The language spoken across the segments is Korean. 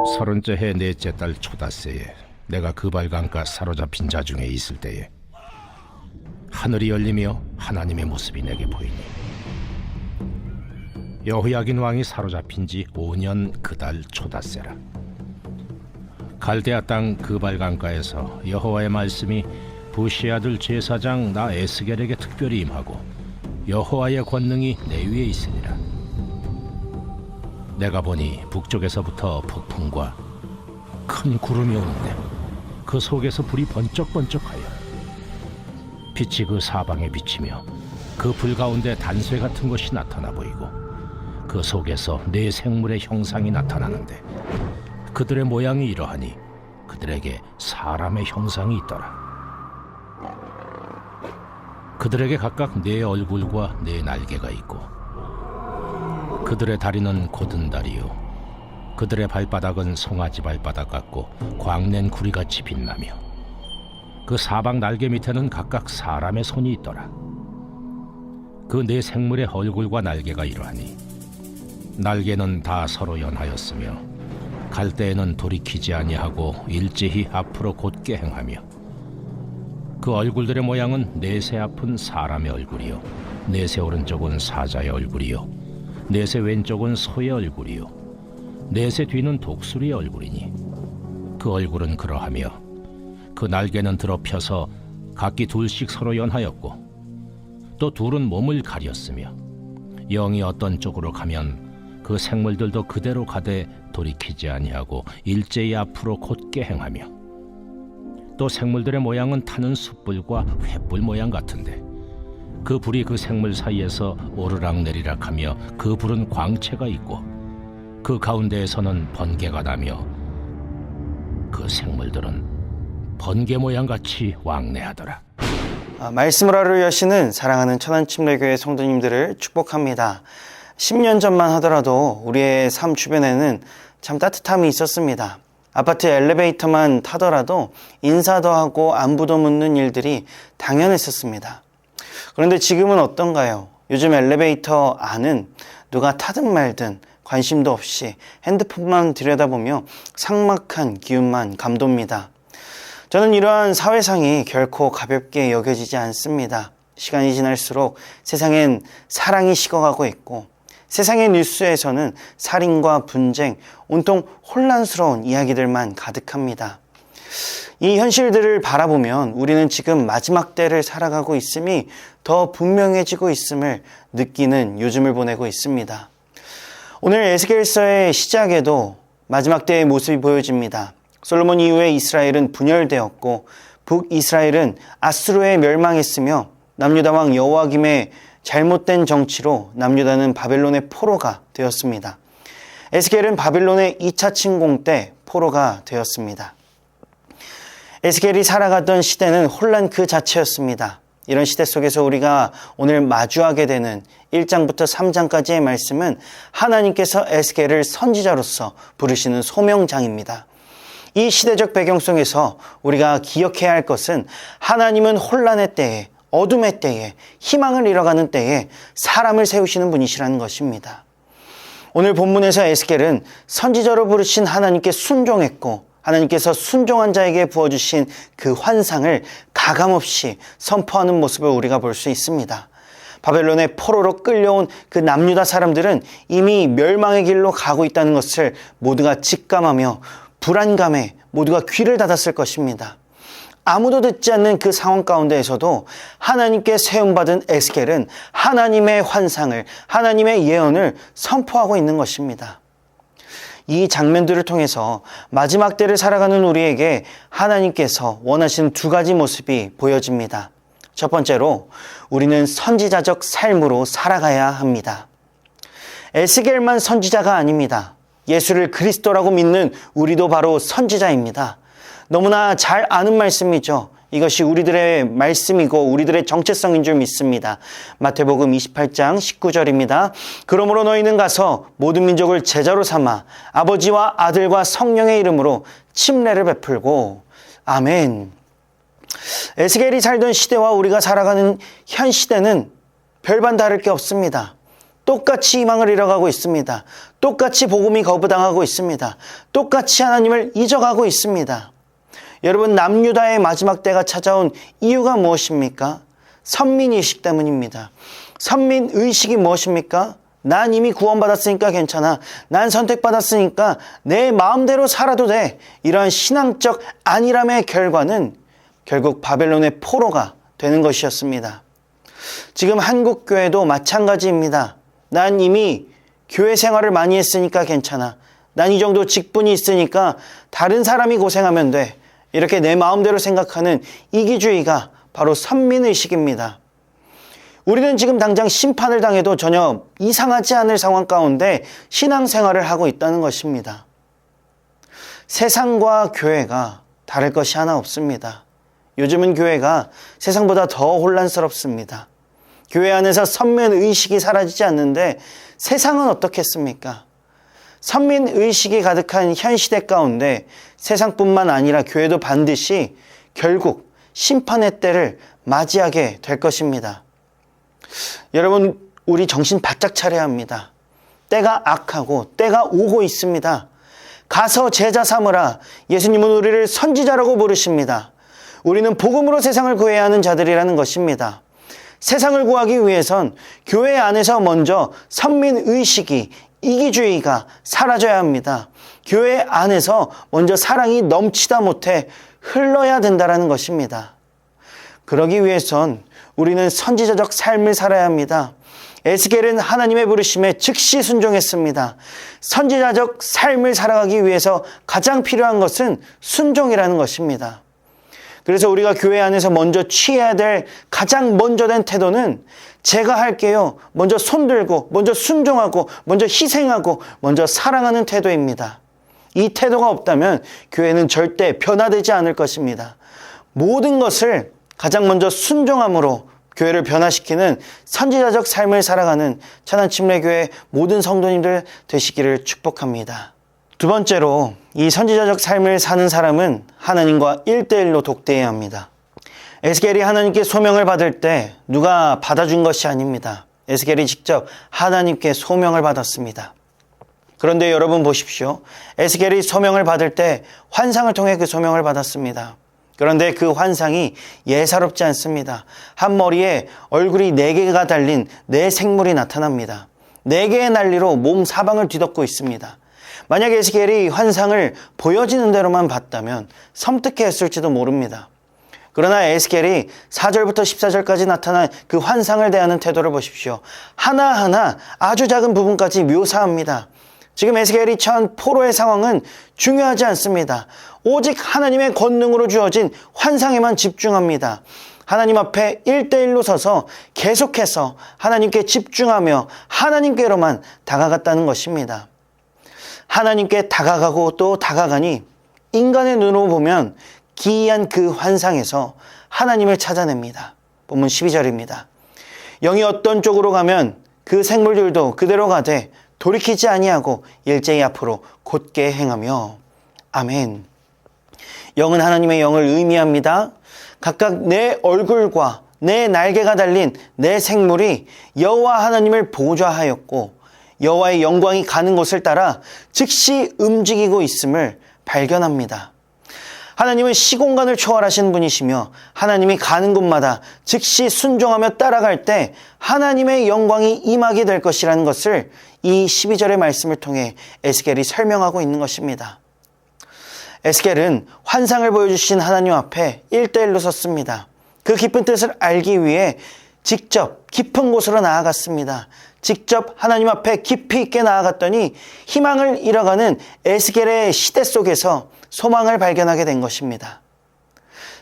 30째 해 넷째 달 초닷새에 내가 그발강가 사로잡힌 자 중에 있을 때에 하늘이 열리며 하나님의 모습이 내게 보이니 여호야긴 왕이 사로잡힌 지 5년 그 달 초닷새라. 갈대아 땅 그발강가에서 여호와의 말씀이 부시 아들 제사장 나 에스겔에게 특별히 임하고 여호와의 권능이 내 위에 있으니라. 내가 보니 북쪽에서부터 폭풍과 큰 구름이 오는데 그 속에서 불이 번쩍번쩍하여 빛이 그 사방에 비치며 그 불 가운데 단쇠 같은 것이 나타나 보이고 그 속에서 네 생물의 형상이 나타나는데 그들의 모양이 이러하니 그들에게 사람의 형상이 있더라. 그들에게 각각 네 얼굴과 네 날개가 있고 그들의 다리는 곧은 다리요 그들의 발바닥은 송아지 발바닥 같고 광낸 구리같이 빛나며 그 사방 날개 밑에는 각각 사람의 손이 있더라. 그 네 생물의 얼굴과 날개가 이러하니 날개는 다 서로 연하였으며 갈대에는 돌이키지 아니하고 일제히 앞으로 곧게 행하며 그 얼굴들의 모양은 넷의 앞은 사람의 얼굴이요 넷의 오른쪽은 사자의 얼굴이요 넷의 왼쪽은 소의 얼굴이요 넷의 뒤는 독수리의 얼굴이니 그 얼굴은 그러하며 그 날개는 들어 펴서 각기 둘씩 서로 연하였고 또 둘은 몸을 가렸으며 영이 어떤 쪽으로 가면 그 생물들도 그대로 가되 돌이키지 아니하고 일제히 앞으로 곧게 행하며 또 생물들의 모양은 타는 숯불과 횃불 모양 같은데 그 불이 그 생물 사이에서 오르락내리락 하며 그 불은 광채가 있고 그 가운데에서는 번개가 나며 그 생물들은 번개 모양같이 왕래하더라. 말씀을 하루 여시는 사랑하는 천안침례교회 성도님들을 축복합니다. 10년 전만 하더라도 우리의 삶 주변에는 참 따뜻함이 있었습니다. 아파트 엘리베이터만 타더라도 인사도 하고 안부도 묻는 일들이 당연했었습니다. 그런데 지금은 어떤가요? 요즘 엘리베이터 안은 누가 타든 말든 관심도 없이 핸드폰만 들여다보며 삭막한 기운만 감돕니다. 저는 이러한 사회상이 결코 가볍게 여겨지지 않습니다. 시간이 지날수록 세상엔 사랑이 식어가고 있고 세상의 뉴스에서는 살인과 분쟁, 온통 혼란스러운 이야기들만 가득합니다. 이 현실들을 바라보면 우리는 지금 마지막 때를 살아가고 있음이 더 분명해지고 있음을 느끼는 요즘을 보내고 있습니다. 오늘 에스겔서의 시작에도 마지막 때의 모습이 보여집니다. 솔로몬 이후에 이스라엘은 분열되었고 북이스라엘은 아수르에 멸망했으며 남유다 왕 여호야김의 잘못된 정치로 남유다는 바벨론의 포로가 되었습니다. 에스겔은 바벨론의 2차 침공 때 포로가 되었습니다. 에스겔이 살아가던 시대는 혼란 그 자체였습니다. 이런 시대 속에서 우리가 오늘 마주하게 되는 1장부터 3장까지의 말씀은 하나님께서 에스겔을 선지자로서 부르시는 소명장입니다. 이 시대적 배경 속에서 우리가 기억해야 할 것은 하나님은 혼란의 때에 어둠의 때에 희망을 잃어가는 때에 사람을 세우시는 분이시라는 것입니다. 오늘 본문에서 에스겔은 선지자로 부르신 하나님께 순종했고 하나님께서 순종한 자에게 부어주신 그 환상을 가감없이 선포하는 모습을 우리가 볼 수 있습니다. 바벨론의 포로로 끌려온 그 남유다 사람들은 이미 멸망의 길로 가고 있다는 것을 모두가 직감하며 불안감에 모두가 귀를 닫았을 것입니다. 아무도 듣지 않는 그 상황 가운데에서도 하나님께 세움받은 에스겔은 하나님의 환상을, 하나님의 예언을 선포하고 있는 것입니다. 이 장면들을 통해서 마지막 때를 살아가는 우리에게 하나님께서 원하시는 두 가지 모습이 보여집니다. 첫 번째로 우리는 선지자적 삶으로 살아가야 합니다. 에스겔만 선지자가 아닙니다. 예수를 그리스도라고 믿는 우리도 바로 선지자입니다. 너무나 잘 아는 말씀이죠. 이것이 우리들의 말씀이고 우리들의 정체성인 줄 믿습니다. 마태복음 28장 19절입니다. 그러므로 너희는 가서 모든 민족을 제자로 삼아 아버지와 아들과 성령의 이름으로 침례를 베풀고 아멘. 에스겔이 살던 시대와 우리가 살아가는 현 시대는 별반 다를 게 없습니다. 똑같이 희망을 잃어가고 있습니다. 똑같이 복음이 거부당하고 있습니다. 똑같이 하나님을 잊어가고 있습니다. 여러분, 남유다의 마지막 때가 찾아온 이유가 무엇입니까? 선민의식 때문입니다. 선민의식이 무엇입니까? 난 이미 구원받았으니까 괜찮아. 난 선택받았으니까 내 마음대로 살아도 돼. 이러한 신앙적 안일함의 결과는 결국 바벨론의 포로가 되는 것이었습니다. 지금 한국교회도 마찬가지입니다. 난 이미 교회 생활을 많이 했으니까 괜찮아. 난 이 정도 직분이 있으니까 다른 사람이 고생하면 돼. 이렇게 내 마음대로 생각하는 이기주의가 바로 선민의식입니다. 우리는 지금 당장 심판을 당해도 전혀 이상하지 않을 상황 가운데 신앙생활을 하고 있다는 것입니다. 세상과 교회가 다를 것이 하나 없습니다. 요즘은 교회가 세상보다 더 혼란스럽습니다. 교회 안에서 선민의식이 사라지지 않는데 세상은 어떻겠습니까? 선민의식이 가득한 현 시대 가운데 세상뿐만 아니라 교회도 반드시 결국 심판의 때를 맞이하게 될 것입니다. 여러분, 우리 정신 바짝 차려야 합니다. 때가 악하고 때가 오고 있습니다. 가서 제자 삼으라. 예수님은 우리를 선지자라고 부르십니다. 우리는 복음으로 세상을 구해야 하는 자들이라는 것입니다. 세상을 구하기 위해선 교회 안에서 먼저 선민의식이, 이기주의가 사라져야 합니다. 교회 안에서 먼저 사랑이 넘치다 못해 흘러야 된다는 것입니다. 그러기 위해선 우리는 선지자적 삶을 살아야 합니다. 에스겔은 하나님의 부르심에 즉시 순종했습니다. 선지자적 삶을 살아가기 위해서 가장 필요한 것은 순종이라는 것입니다. 그래서 우리가 교회 안에서 먼저 취해야 될 가장 먼저 된 태도는 제가 할게요. 먼저 손들고, 먼저 순종하고, 먼저 희생하고, 먼저 사랑하는 태도입니다. 이 태도가 없다면 교회는 절대 변화되지 않을 것입니다. 모든 것을 가장 먼저 순종함으로 교회를 변화시키는 선지자적 삶을 살아가는 천안침례교회 모든 성도님들 되시기를 축복합니다. 두 번째로, 이 선지자적 삶을 사는 사람은 하나님과 1대1로 독대해야 합니다. 에스겔이 하나님께 소명을 받을 때 누가 받아준 것이 아닙니다. 에스겔이 직접 하나님께 소명을 받았습니다. 그런데 여러분 보십시오. 에스겔이 소명을 받을 때 환상을 통해 그 소명을 받았습니다. 그런데 그 환상이 예사롭지 않습니다. 한 머리에 얼굴이 4개가 달린 4생물이 나타납니다. 4개의 난리로 몸 사방을 뒤덮고 있습니다. 만약 에스겔이 환상을 보여지는 대로만 봤다면 섬뜩해했을지도 모릅니다. 그러나 에스겔이 4절부터 14절까지 나타난 그 환상을 대하는 태도를 보십시오. 하나하나 아주 작은 부분까지 묘사합니다. 지금 에스겔이 처한 포로의 상황은 중요하지 않습니다. 오직 하나님의 권능으로 주어진 환상에만 집중합니다. 하나님 앞에 1대1로 서서 계속해서 하나님께 집중하며 하나님께로만 다가갔다는 것입니다. 하나님께 다가가고 또 다가가니 인간의 눈으로 보면 기이한 그 환상에서 하나님을 찾아냅니다. 본문 12절입니다. 영이 어떤 쪽으로 가면 그 생물들도 그대로 가되 돌이키지 아니하고 일제히 앞으로 곧게 행하며. 아멘. 영은 하나님의 영을 의미합니다. 각각 내 얼굴과 내 날개가 달린 내 생물이 여호와 하나님을 보좌하였고 여호와의 영광이 가는 곳을 따라 즉시 움직이고 있음을 발견합니다. 하나님은 시공간을 초월하신 분이시며 하나님이 가는 곳마다 즉시 순종하며 따라갈 때 하나님의 영광이 임하게 될 것이라는 것을 이 12절의 말씀을 통해 에스겔이 설명하고 있는 것입니다. 에스겔은 환상을 보여주신 하나님 앞에 1대1로 섰습니다. 그 깊은 뜻을 알기 위해 직접 깊은 곳으로 나아갔습니다. 직접 하나님 앞에 깊이 있게 나아갔더니 희망을 잃어가는 에스겔의 시대 속에서 소망을 발견하게 된 것입니다.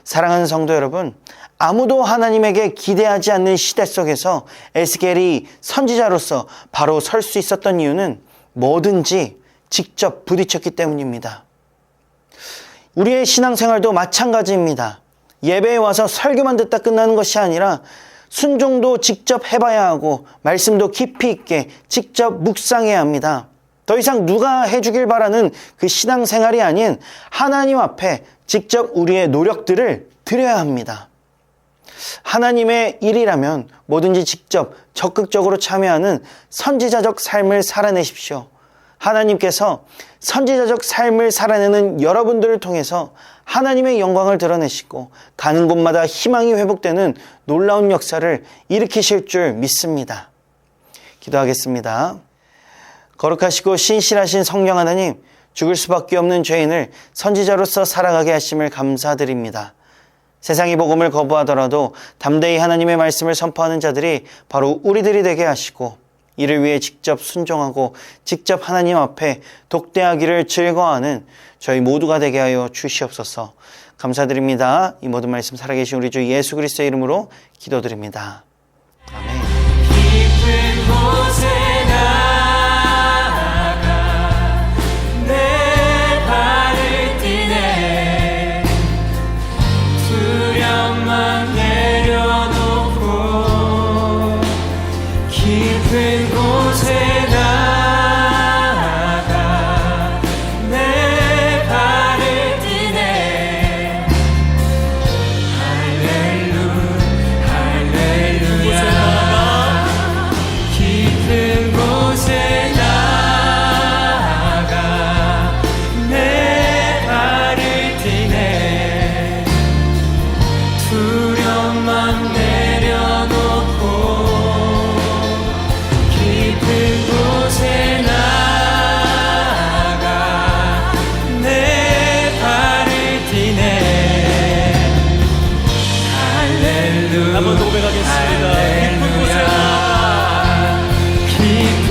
사랑하는 성도 여러분, 아무도 하나님에게 기대하지 않는 시대 속에서 에스겔이 선지자로서 바로 설 수 있었던 이유는 뭐든지 직접 부딪혔기 때문입니다. 우리의 신앙생활도 마찬가지입니다. 예배에 와서 설교만 듣다 끝나는 것이 아니라 순종도 직접 해봐야 하고 말씀도 깊이 있게 직접 묵상해야 합니다. 더 이상 누가 해주길 바라는 그 신앙생활이 아닌 하나님 앞에 직접 우리의 노력들을 드려야 합니다. 하나님의 일이라면 뭐든지 직접 적극적으로 참여하는 선지자적 삶을 살아내십시오. 하나님께서 선지자적 삶을 살아내는 여러분들을 통해서 하나님의 영광을 드러내시고 가는 곳마다 희망이 회복되는 놀라운 역사를 일으키실 줄 믿습니다. 기도하겠습니다. 거룩하시고 신실하신 성령 하나님, 죽을 수밖에 없는 죄인을 선지자로서 살아가게 하심을 감사드립니다. 세상이 복음을 거부하더라도 담대히 하나님의 말씀을 선포하는 자들이 바로 우리들이 되게 하시고 이를 위해 직접 순종하고 직접 하나님 앞에 독대하기를 즐거워하는 저희 모두가 되게 하여 주시옵소서. 감사드립니다. 이 모든 말씀 살아계신 우리 주 예수 그리스도의 이름으로 기도드립니다. 아멘. 깊은 곳에 나아가 내 발을 띠네 두려움만 내려놓고 깊은 곳에 나아가 내 발을 띠네 할렐루야 깊은 곳에 나아가 내 발을 띠네 두려움만 내려놓고 깊은 곳에 나아가 내 발을 띠네 할렐루야 한번 더 고백하겠습니다. 깊은 곳에 깊은